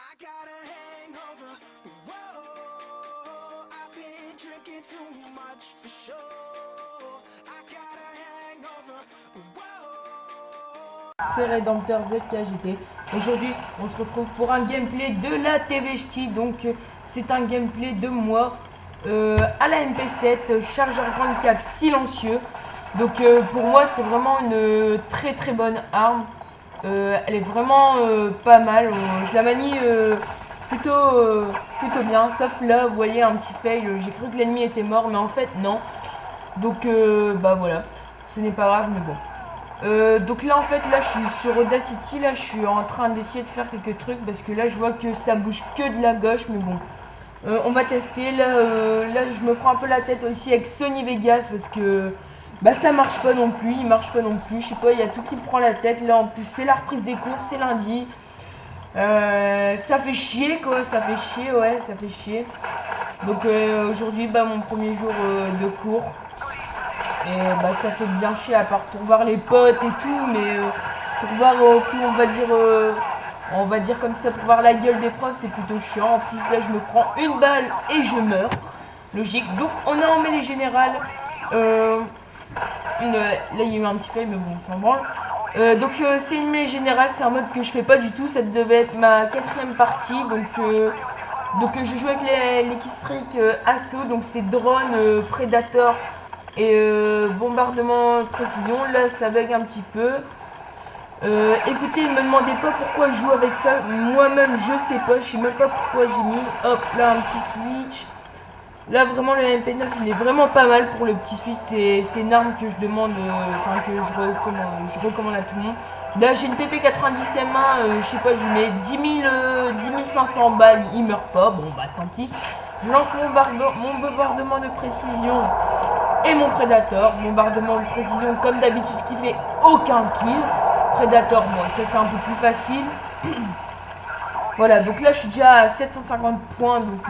I got a hangover. Whoa, I've been drinking too much for sure. I got a hangover. Whoa. C'est Redemptor ZKJT. Aujourd'hui, on se retrouve pour un gameplay de la TVHT. Donc, c'est un gameplay de moi à la MP7, chargeur grande cap silencieux. Donc, pour moi, c'est vraiment une très bonne arme. Elle est vraiment pas mal. Je la manie plutôt bien. Sauf là, vous voyez un petit fail. J'ai cru que l'ennemi était mort, mais en fait, non. Donc, bah voilà. Ce n'est pas grave, mais bon. Donc là en fait là je suis sur Audacity, là je suis en train d'essayer de faire quelques trucs parce que là je vois que ça bouge que de la gauche, mais bon on va tester. Là je me prends un peu la tête aussi avec Sony Vegas parce que bah ça marche pas non plus, il marche pas non plus, je sais pas, il y a tout qui me prend la tête. Là en plus c'est la reprise des cours, c'est lundi, ça fait chier quoi, ça fait chier, ouais ça fait chier. Donc aujourd'hui bah mon premier jour de cours. Et bah ça fait bien chier à part pour voir les potes et tout, mais pour voir on va dire comme ça, pour voir la gueule des profs c'est plutôt chiant. En plus là je me prends une balle et je meurs, logique. Donc on a en mêlée générale, là il y a eu un petit fail mais bon on s'en branle. Donc c'est une mêlée générale, c'est un mode que je fais pas du tout, ça devait être ma 4ème partie. Donc je joue avec les Killstreak Assaut, donc c'est drone, Predator et bombardement précision. Là ça bug un petit peu. Écoutez, ne me demandez pas pourquoi je joue avec ça, moi-même je sais pas, je sais même pas pourquoi j'ai mis. Hop là un petit switch. Là vraiment le MP9 il est vraiment pas mal pour le petit switch, c'est une arme que je demande, enfin que je recommande à tout le monde. Là j'ai une PP90 M1, je sais pas, je lui mets 10 500 balles, il meurt pas, bon bah tant pis. Je lance mon bombardement de précision et mon Predator. Bombardement de précision comme d'habitude qui fait aucun kill. Predator, bon ça c'est un peu plus facile. Voilà, donc là je suis déjà à 750 points, donc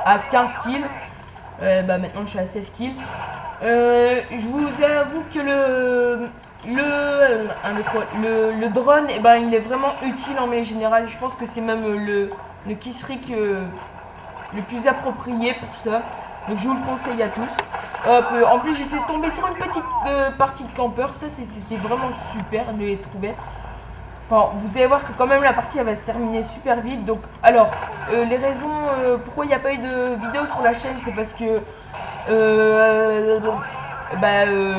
à 15 kills. Bah maintenant je suis à 16 kills. Je vous avoue que le drone, eh ben, il est vraiment utile en mêlée générale. Je pense que c'est même le Killstreak le plus approprié pour ça. Donc je vous le conseille à tous. Hop, en plus j'étais tombé sur une petite partie de campeur. Ça c'était vraiment super de les trouver. Enfin, vous allez voir que quand même la partie elle va se terminer super vite. Donc alors les raisons pourquoi il n'y a pas eu de vidéo sur la chaîne, c'est parce que je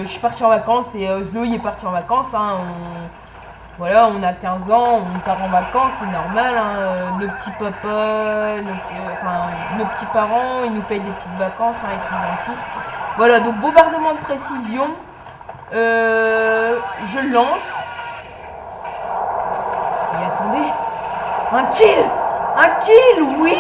suis partie en vacances et Oslo il est parti en vacances, hein. Voilà, on a 15 ans, on part en vacances, c'est normal, hein. Nos petits papas, nos petits parents, ils nous payent des petites vacances, hein, ils sont gentils. Voilà, donc bombardement de précision, je lance. Et attendez, un kill! Un kill! Oui,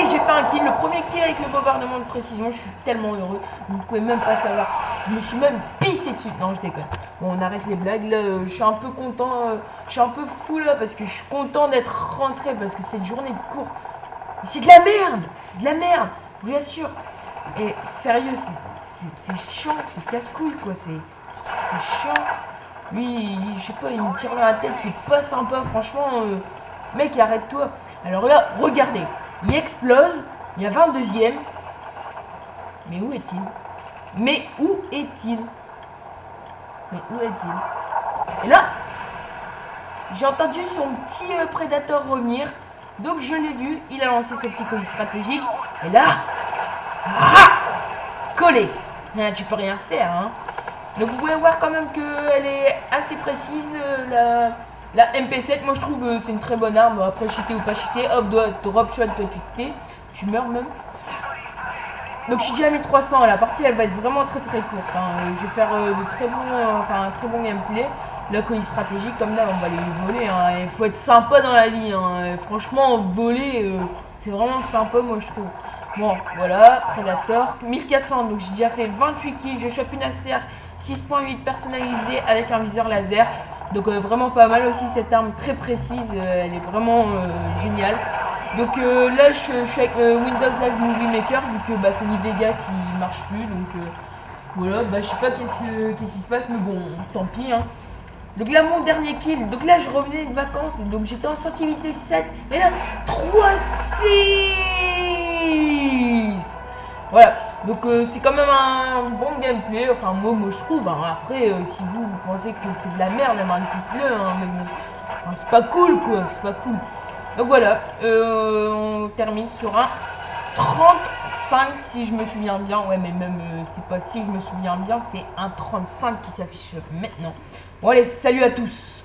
j'ai fait un kill, le premier kill avec le bombardement de précision, je suis tellement heureux, vous ne pouvez même pas savoir. Je me suis même pissé dessus. Non, je déconne. Bon, on arrête les blagues. Là, je suis un peu content. Je suis un peu fou là parce que je suis content d'être rentré parce que cette journée de cours, c'est de la merde. De la merde, je vous assure. Et sérieux, c'est chiant, c'est casse-couille quoi. C'est chiant. Lui, je sais pas, il me tire dans la tête, c'est pas sympa. Franchement, mec, arrête-toi. Alors là, regardez. Il explose. Il y a 22e. Mais où est-il? Mais où est-il? Mais où est-il? Et là, j'ai entendu son petit Predator revenir. Donc je l'ai vu. Il a lancé ce petit colis stratégique. Et là, collé. Tu peux rien faire, hein. Donc vous pouvez voir quand même qu'elle est assez précise. La MP7, moi je trouve c'est une très bonne arme. Après cheater ou pas cheater, hop, drop shot, toi tu te tais. Tu meurs même. Donc je suis déjà à 1300, la partie elle va être vraiment très courte, hein. Je vais faire un très bon gameplay. La colis stratégique comme d'hab on va les voler, hein. Il faut être sympa dans la vie, hein. Franchement voler c'est vraiment sympa moi je trouve. Bon voilà, Predator, 1400, donc j'ai déjà fait 28 kills, je chope une ACR 6.8 personnalisée avec un viseur laser. Donc vraiment pas mal aussi cette arme très précise, elle est vraiment géniale. Donc là je suis avec Windows Live Movie Maker vu que Sony Vegas il marche plus, donc voilà, je sais pas qu'est-ce qui se passe mais bon tant pis, hein. Donc là, mon dernier kill. Donc là, je revenais de vacances. Donc j'étais en sensibilité 7. Et là, 3-6. Voilà. Donc c'est quand même un bon gameplay. Enfin, moi je trouve. Hein. Après, si vous pensez que c'est de la merde, dites-le. Hein, mais bon, enfin, c'est pas cool, quoi. C'est pas cool. Donc voilà. On termine sur un 35 si je me souviens bien. Ouais, mais même c'est pas si je me souviens bien. C'est un 35 qui s'affiche maintenant. Bon allez, salut à tous.